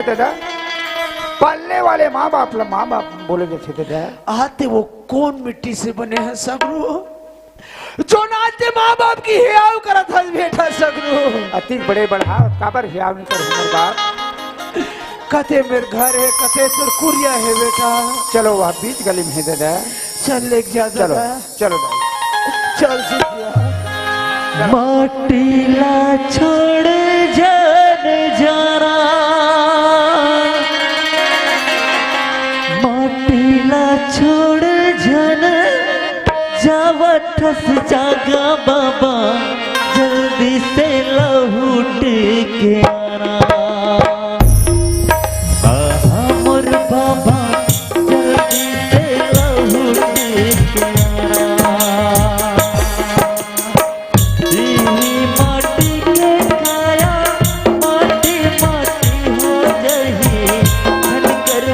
दादा पालने वाले माँ बाप बोले थे दादा आते वो कौन मिट्टी से बने हैं सगरू जो नाते माँ बाप की हियाव करा था बेटा सगरू अति बड़े बढ़ा काबर हियाव नहीं कर उमर बाप कते मेरे घर है कते तेर कुरिया है बेटा चलो वह बीच गली में है दादा चल ले जा चलो दादा चलो दादा चल सिया माटीला छोड़ जन जरा माटीला छोड़ जन जावा ठस जागा बाबा जल्दी से लौट के आना मोर बाबा जल्दी से लौट के आना माटी के काया माटी माटी हो जही धन कर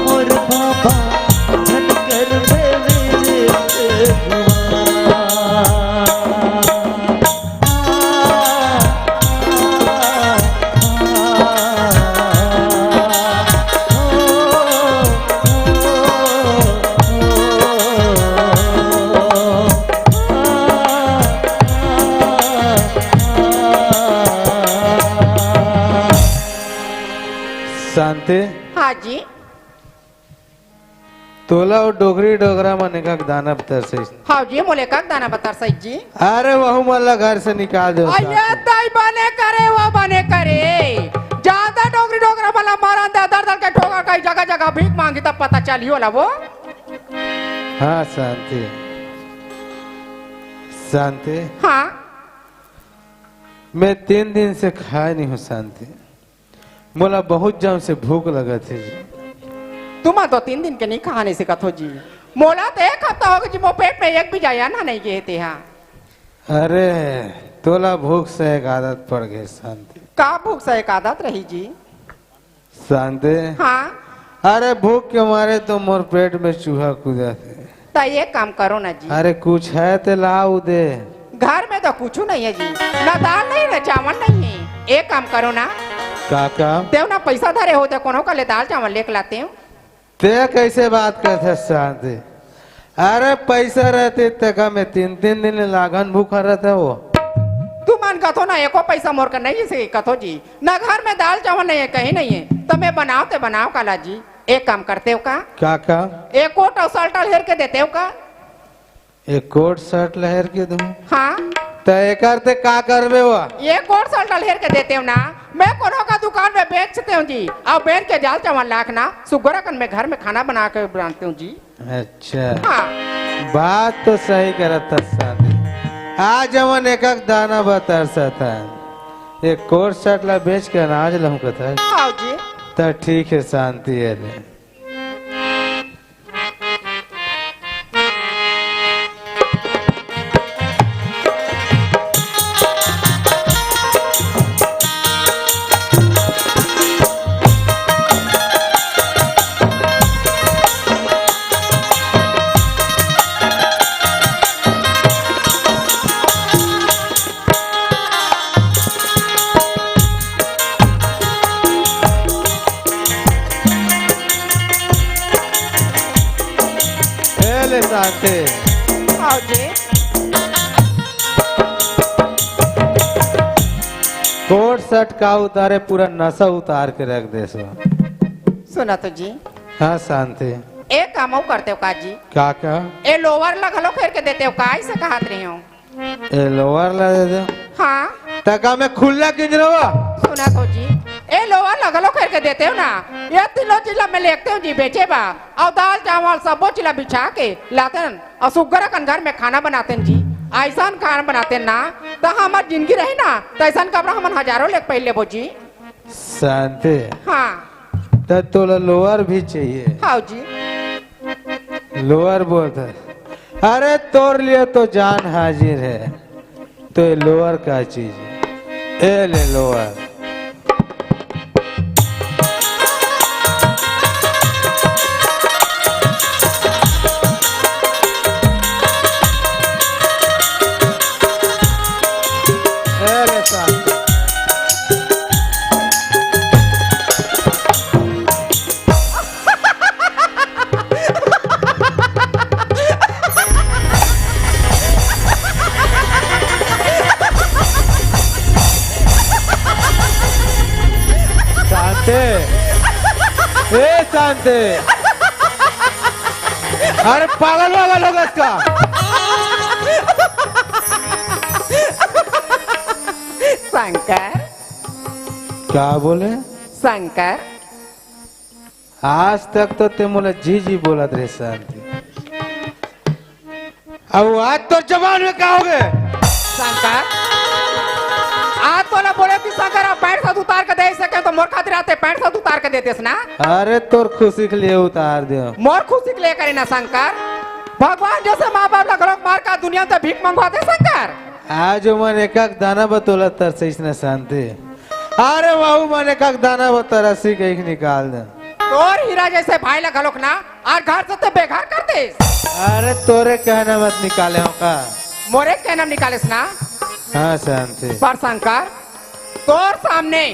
मोर बाबा धन कर शांति हाँ जी तोला और डोगरी डोगरा मने का दाना बतर से हाँ जी मोले का दाना बता सही जी अरे वहु मल्ला घर से निकाल दो अये ताई बने करे वो बने करे ज्यादा डोगरी डोगरा वाला मारा दर दर के ठोकर कई जगह जगह भीख मांगी तब पता चली होला वो हाँ शांति शांति हाँ मैं 3 दिन से खाया नहीं हूँ शांति मोला बहुत जम से भूख लगा थी जी तुम 2-3 दिन के नहीं खाने से कथो जी मोला तो 1 हफ्ता हो गया जी मो पेट में एक भी जाया ना नहीं गए थे हाँ अरे तोला भूख से एक आदत पड़ गई शांति का भूख से एक आदत रही जी शांति हाँ अरे भूख के मारे तो मोर पेट में चूहा कूदा थे तो ये काम करो ना जी अरे कुछ है तो लाओ दे घर में तो कुछ नहीं है जी ना दाल नहीं ना चावल नहीं है एक काम करो ना काका देव ना पैसा धरे होते कोनो का ले दाल चावल लेके लाते हूँ ते कैसे बात करते शांति अरे पैसा रहते तक में 3-3 दिन लागन भूखा रहता वो तू मन कथो ना एको पैसा मोर का नहीं से कथो जी ना घर में दाल चावल नहीं है कहीं नहीं है तो मैं बनाओ ते बनाओ काला जी एक काम करते हो का काका एक कोट और शर्ट हेर के देते हो का एक कोट शर्ट लहर के दूं हाँ तो एक करते का करबे वो ये कोट शर्ट हेर के देते हो ना मैं कोनो का दुकान में बेचते हूँ जी और बेच के दाल चावल लाखना सुगरकन में घर में खाना बना के बनाते हूँ जी अच्छा हाँ बात तो सही करता शांति आज हमन एक दाना बतर सता एक कोट शर्ट ला बेच के अनाज लहू कथा हाँ जी तो ठीक है शांति है ले शांति हाँ जी कोट शर्ट का उतारे पूरा नशा उतार के रख दे सो सुना तो जी हाँ शांति एक काम और करते हो का जी काका ए लोअर लगलो फेर के देते हो का ऐसे कहत रही हूँ ए लोअर ला दे दो हाँ तका में खुला किंजरवा सुना तो जी ए लोअर लगलो फेर के देते हो ना ये 3 चिल्ला में लेते हो जी बेचे बा और दाल चावल सबो चिल्ला बिछा के लाते और सुगर कन घर में खाना बनाते जी ऐसा खाना बनाते ना तो हमार जिंदगी रही ना तो ऐसा कपड़ा हम हजारों लेके पहले वो जी शांति हाँ तो तोला लोअर भी चाहिए हाँ जी लोअर बोलता है अरे तोर लिए तो जान हाजिर है तो ये लोअर का चीज है ए ले लोअर ए शांति, अरे पागल वागल होगा इसका। शंकर, क्या बोले? शंकर, आज तक तो ते मोला जी जी बोलत रहे शांति, अब आज तो जवान में क्या हो गए? शंकर, आज तो ना बोले कि शंकर आप पैंट साथ उतार के दे सके तो मोर खातिर आते पैंट साथ उतार के देते ना। अरे तोर खुशी के लिए उतार दियो। मोर खुशी के लिए करे ना शंकर। भगवान जैसे माँ बाप लग मार का दुनिया में भीख मंगवाते शंकर। आज मन एक दाना बतौला तरस न शांति, अरे बाबू मन एक दाना बतरसी के निकाल दे। तोर हीरा जैसे भाई लगा लोग ना और घर से तो बेघर करते। अरे तोरे कहना मत निकाले हो का, मोरे के नाम निकालेस ना। हाँ शांति, पर शंकर तोर सामने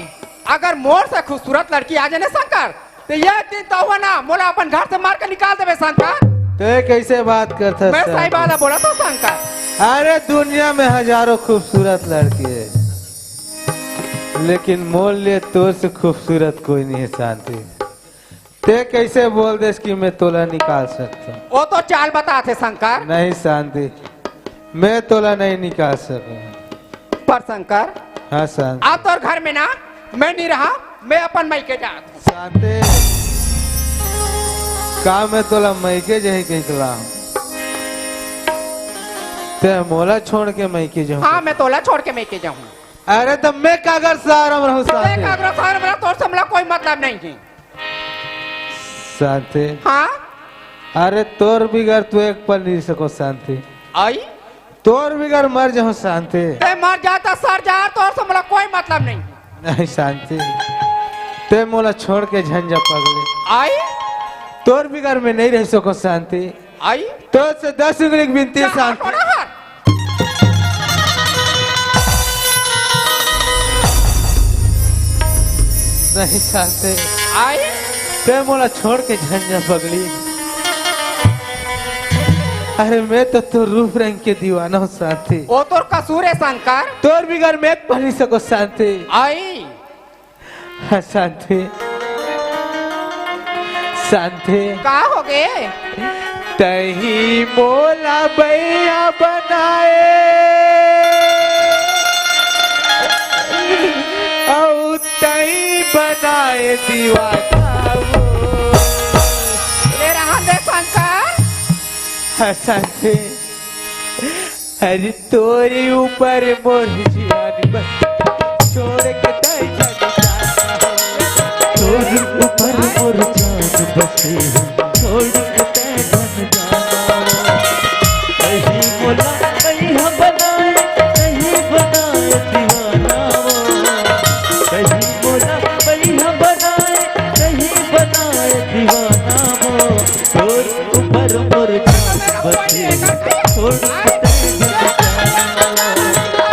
अगर मोर से खूबसूरत लड़की आ जाए ना शंकर तो यह दिन तो हुआ ना मोला अपन घर से मार के निकाल देवे शंकर। तो कैसे बात करता? मैं सही बात बोला तो शंकर। अरे दुनिया में हजारों खूबसूरत लड़की है, लेकिन मोल लिए तोर से खूबसूरत कोई नहीं है शांति। ते कैसे बोल दे कि मैं तोला निकाल सकता हूँ? वो तो चाल बताते शंकर। नहीं शांति, मैं तोला नहीं निकाल सकूँ। पर शंकर हाँ शांति, आप तो घर में ना मैं नहीं रहा, मैं अपन मायके जात। शांति का मैं तोला मैके जही कहला हूँ, ते मोला छोड़ के मैके जाऊँ। हाँ मैं तोला छोड़ के मायके जाऊँ। अरे तो मैं कागर सारा रहूँ शांति। तोर से मेरा कोई मतलब नहीं है शांति। हाँ अरे तोर बिगर तू एक पल नहीं सको शांति, आई तोर बिगर मर जाओ शांति। ते मर जाता सर जा तोर से मेरा कोई मतलब नहीं। नहीं शांति, ते मोला छोड़ के झंझा पगले, आई तोर बिगर में नहीं रह सको शांति। आई तो से 10 उंगली की विनती है शांति। नहीं शांति, आई ते मोला छोड़ के झंझा पगली। अरे मैं तो रूप रंग के दीवाना हूँ शांति। वो तोर कसूर है शंकर। तोर बिगर मैं पढ़ नहीं सको शांति। आई हाँ शांति, शांति का हो गए? तही मोला बैया बनाए औ तही बनाए दीवाना ले रहा दे शंकर। हाँ शांति, अरे तोरे ऊपर मोर जीवानी बस छोड़ के दई तोरे ऊपर मोर जान बसे छोड़ के दई जाना। कहीं बोला कहीं हम बनाए दीवाना, कहीं बोला कहीं हम बनाए दीवाना। तोरे ऊपर मोर जान बसे छोड़ के दई जाना,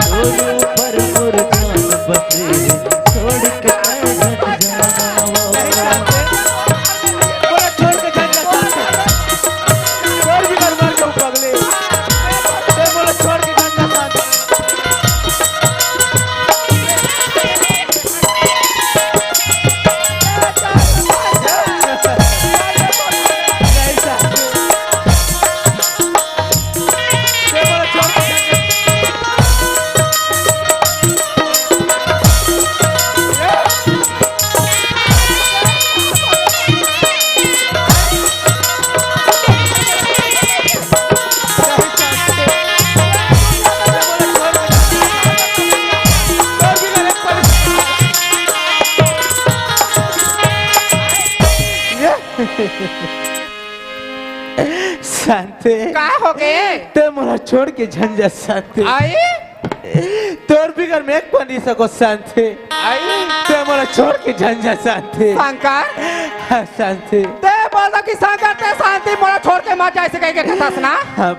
तोरे ऊपर मोर जान बसे छोड़ के दई जाना। शांति का हो गए? ते मोला छोड़ के झंझट शांति। आई तोर बिगर में एक पनी सको शांति। आई ते मोला छोड़ के झंझट शांति। शंकर हाँ शांति। ते बोला कि शंकर ते शांति मोला छोड़ के मत जाए से कह के कहतास ना। हाँ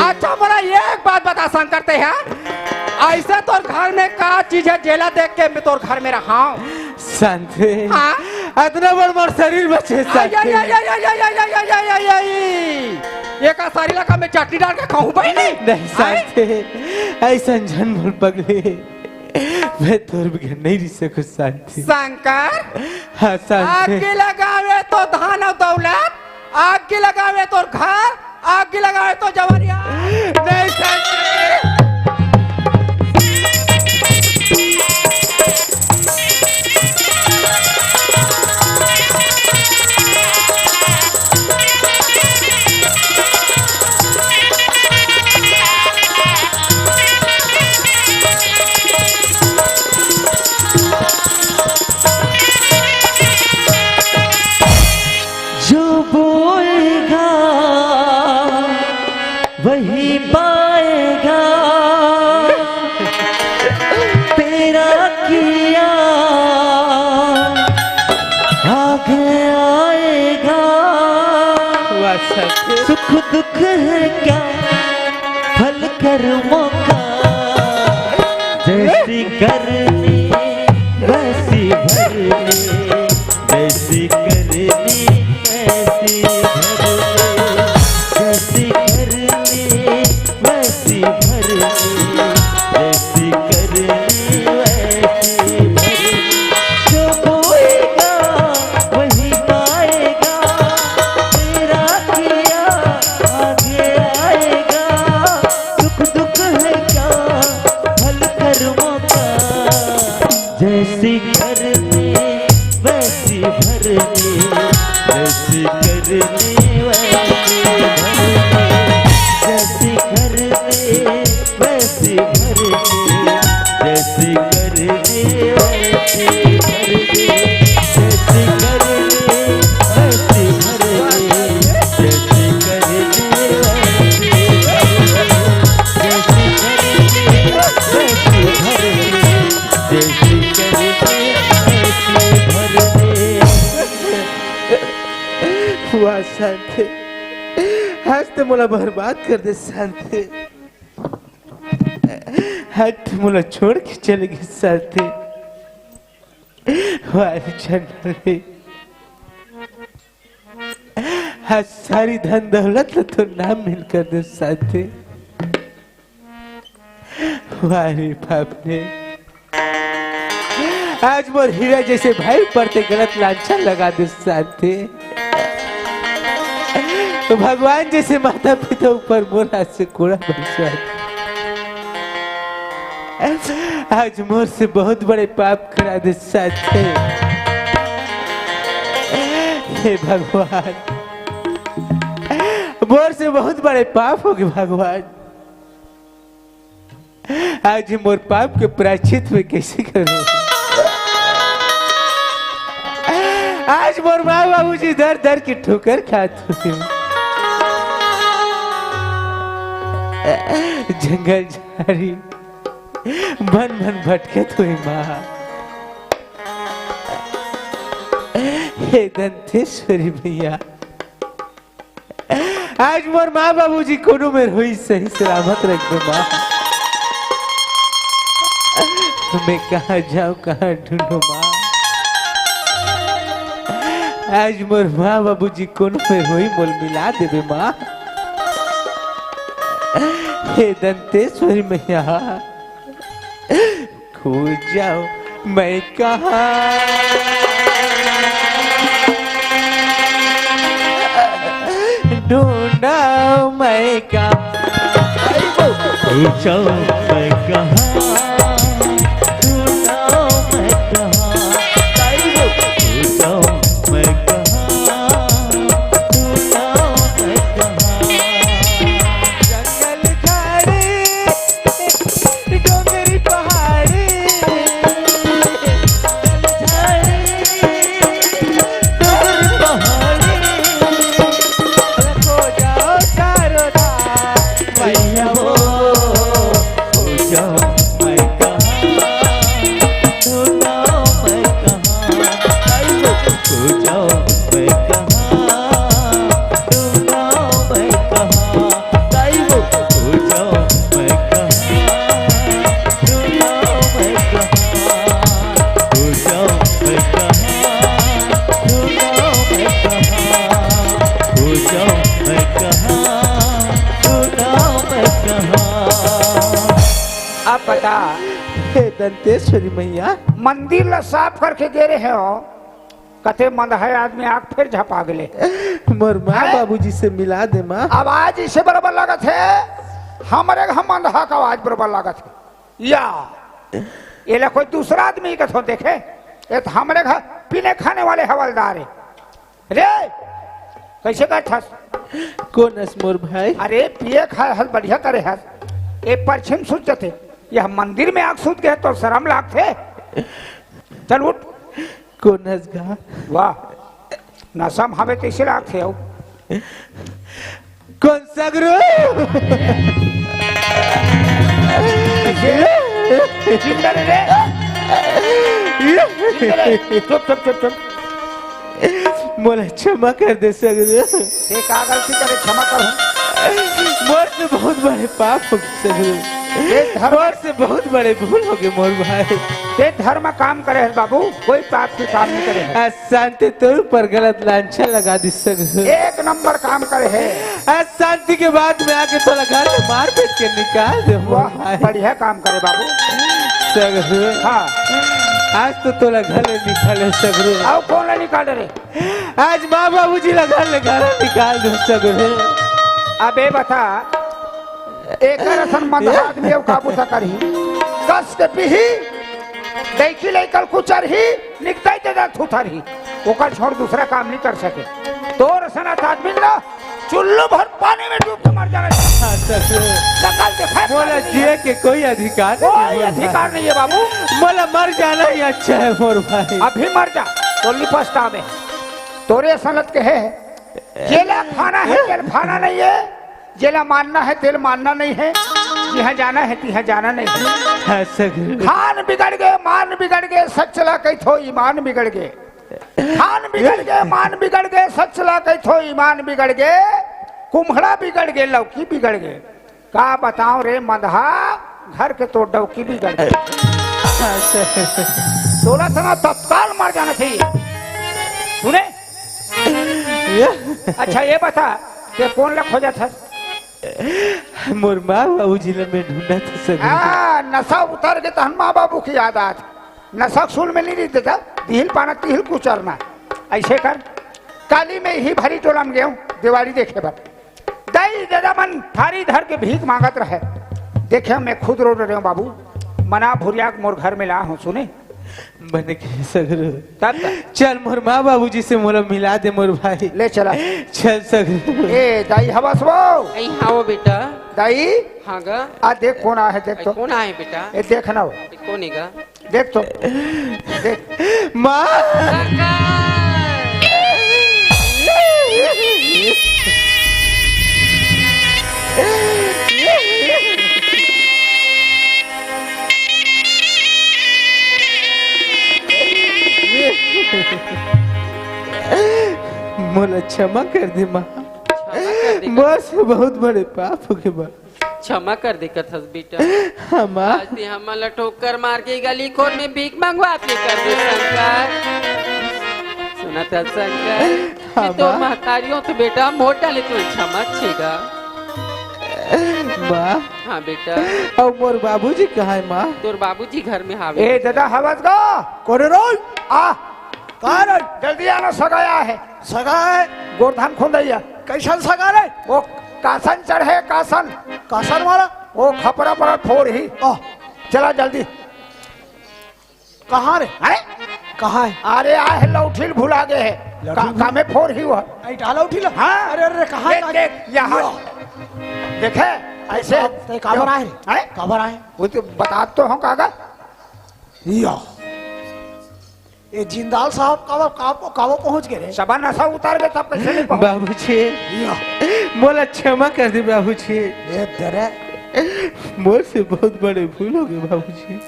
अच्छा मोला एक बात बता शंकर ते है ऐसे तोर घर में का चीज है जेला देख के मैं तोर घर में रहा हूँ शांति। हाँ इतना बड़ मोर शरीर बचे शांति। ये का सारी लगा मैं चटनी डाल के खाऊं भाई नहीं नहीं शांति, ऐसा झन भूल पगले मैं तोर बिघर नहीं रह सकूं शांति। शंकर हाँ शांति। आग लगावे तो धान और दौलत, आग लगावे तो घर, आग लगावे तो जवरिया। नहीं शांति। जो बोएगा वही पाएगा, तेरा किया आगे आएगा। वाह शांति। सुख दुख है क्या फल कर्मों का, जैसी करनी वैसी भरनी, जैसी करनी वैसी भरनी, जैसी करनी वैसी भरनी, जैसी करनी वैसी भरनी। जो बोएगा वही पाएगा, तेरा किया आगे आएगा। सुख दुख है क्या फल कर्मों का, जैसी करनी वैसी भरनी, जैसी करनी वैसी भरनी, जैसी करनी वैसी भरनी, जैसी करनी वैसी भरनी, जैसी करनी वैसी भरनी, जैसी करनी वैसी भरनी, जैसी करनी वैसी भरनी, जैसी करनी वैसी भरनी। वाह शांति। आज तो मोला बर्बाद कर दे शांति। आज मोला छोड़ के चले गए शांति। वाह चंद्री। आज सारी धन दौलत तो नाम मिल कर दे शांति। वाह रे बाप ने। आज मोर हीरा जैसे भाई पड़ते गलत लांछन लगा दे शांति। तो भगवान जैसे माता पिता ऊपर मोर हाथ से कोड़ा बरसा। आज मोर से बहुत बड़े पाप करा दे साथे। हे भगवान, मोर से बहुत बड़े पाप हो गए भगवान। आज मोर पाप के प्रायश्चित में कैसे करूं? आज मोर माँ बाबूजी दर दर की ठोकर खाते हुए जंगल झाड़ी बन बन भटके हुई माँ। हे दंतेश्वरी भैया, आज मोर माँ बाबूजी कोनो में रोई सही सलामत रख दो माँ। मैं कहाँ जाऊँ कहाँ ढूंढूं माँ। आज मोर माँ बाबूजी कोनो में रोई मोल मिला देवे माँ। हे दंतेश्वरी मैया, खो जाओ मैं कहाँ, ढूंढा मैं कहाँ, खो जाओ मैं कहाँ, ढूंढा मैं कहाँ, खो जाओ मैं कहाँ, ढूंढा मैं कहाँ। जंगल झाड़ी डोंगरी पहाड़ी, डोंगर पहाड़ी, खो जाओ चारों धाम मैया हो, खो जाओ हे दंतेश्वरी मैया मंदिर ला साफ करके दे रहे हो कते मंद है आदमी आग फिर झपा गले। मोर माँ हैं? बाबूजी से मिला दे माँ। आवाज इसे बराबर लागत है हमारे हम मंदहा का आवाज बराबर लागत है या ये ला कोई दूसरा आदमी का तो देखे ये तो हमारे घर पीने खाने वाले हवलदार है रे कैसे का था कौन है मोर भाई? अरे पिए खाए हल बढ़िया करे हल ये परछिम सूझते थे यह मंदिर में आग सूझ गए तो शर्म लागते। चल उठ कौन है गा? वाह नशम हमें कैसे लागते हो कौन सगरो? जिंदा रे चुप चुप चुप चुप मोला क्षमा कर दे सगरो। ते का गलती करे क्षमा करूं मोर से बहुत बड़े पाप हो गए सगरो। मोर से बहुत बड़े भूल हो गए मोर भाई। ते धर्म काम करे है बाबू कोई पाप की काम नहीं करे है आज शांति तौर पर गलत लांछन लगा दी सगरो। एक नंबर काम करे है आज शांति के बाद में आके थोड़ा घर में मार पीट के निकाल दे मोर वाह भाई। बढ़िया काम करे बाबू सगरो हाँ आज तो तोला घर निकाले सगरो। आओ कौन ला निकाल रे आज माँ बाबूजी ला घर निकाल दो सगरो। अबे बता एक रसन मंद आदमी अब काबू तक करही कस के पीही देखी ले कल कुचर ही निकताई ते थुथर ही ओकर छोड़ दूसरा काम नहीं कर सके तो रसन आदमी ना चुल्लू भर पानी में डूब के मर जाना हाँ सगरो निकाल के फेंक मोला दे। जिए के कोई अधिकार कोई नहीं है। अधिकार नहीं है बाबू मोला मर जाना ही अच्छा है मोर भाई। अभी मर जा तो लिपस्ता में तोरे सनत के है जेला खाना है तेल खाना नहीं है जेला मानना है तेल मानना नहीं है यहाँ जाना है तिहाँ जाना नहीं है। हाँ सगरो खान बिगड़ गए मान बिगड़ गए सच चला कही थो ईमान बिगड़ गए खान बिगड़ गए मान बिगड़ गए सच चला कही थो ईमान बिगड़ गए कुम्हड़ा बिगड़ गए लौकी बिगड़ गए का बताओ रे मदहा घर के तो डौकी बिगड़ गए। हाँ सगरो। सोलह सना तत्काल मर जाना चाहिए सुने। अच्छा ये बता कि कौन लग खोजा था मोर माँ बाबूजी ने मैं ढूंढा था सगरो। नशा उतर के तहन माँ बाबू की याद आत नशा सूल में नहीं देता तिहिल पाना तिहिल कुचरना ऐसे कर काली में ही भरी टोला में गेहूं दिवाली देखे बा दई दादा मन थारी धर के भीख मांगत रहे देखे मैं खुद रो रहे हूँ बाबू मना भुरिया मोर घर में ला हूँ सुने बन के सगरो। तब चल मोर माँ बाबूजी से मोला मिला दे मोर भाई। ले चला चल सगरो। ए दाई हवस वो ऐ हाँ बेटा दाई हाँ गा आ देख कौन आया है देख तो कौन आए बेटा ए देखना हो कौन गा देख तो देख माँ मोला क्षमा कर दे माँ। मोर से बहुत बड़े पाप हो गए माँ। क्षमा कर दे कथस बेटा हाँ माँ। आज ते हमला ठोकर मार के गली खोर में भीख मंगवात ले कर दे शंकर सुना था शंकर हाँ, ये तो माँ। महतारियों तो बेटा मोटा ले तो क्षमा छेगा माँ हाँ बेटा और मोर बाबूजी कहाँ है माँ? तोर बाबूजी घर में हावे ए दादा हवस गो कोने रोज आ कौन जल्दी आना सगाया है सगा है। गोरधान खोदैया कैसन सगा रे? वो कासन चढ़े कासन कासन वाला वो खपरा पड़ा फोर ही ओह चला जल्दी कहाँ रे? अरे कहाँ है? अरे आ है लौठिल भुला गए है कामे फोर ही हुआ आई डाला उठी ला। हाँ अरे अरे कहाँ देख देख यहाँ देखे ऐसे काबर आए रे? अरे काबर आए? वो तो बता तो हूँ कागा या ये जिंदाल साहब काबर काबर पहुंच गए रे? सबा नशा उतार गए तब कैसे नहीं पहुंच बाबूजी मोला क्षमा कर दे बाबूजी। ये तेरे मोर से बहुत बड़े भूल हो गए बाबूजी।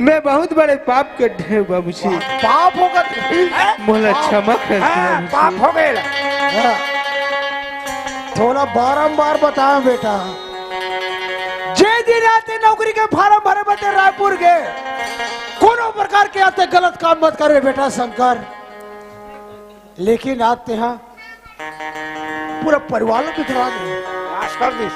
मैं बहुत बड़े पाप कर रहे हूँ बाबूजी। पाप हो गए मोला क्षमा कर दे पाप बाबूजी। हो गए थोड़ा बारंबार बताओ बेटा जे दिन आते नौकरी के फार्म भरे बते रायपुर के कोनो प्रकार के आते गलत काम मत करे बेटा शंकर। लेकिन आते हैं पूरा परिवार को बिखरा दे। कर दी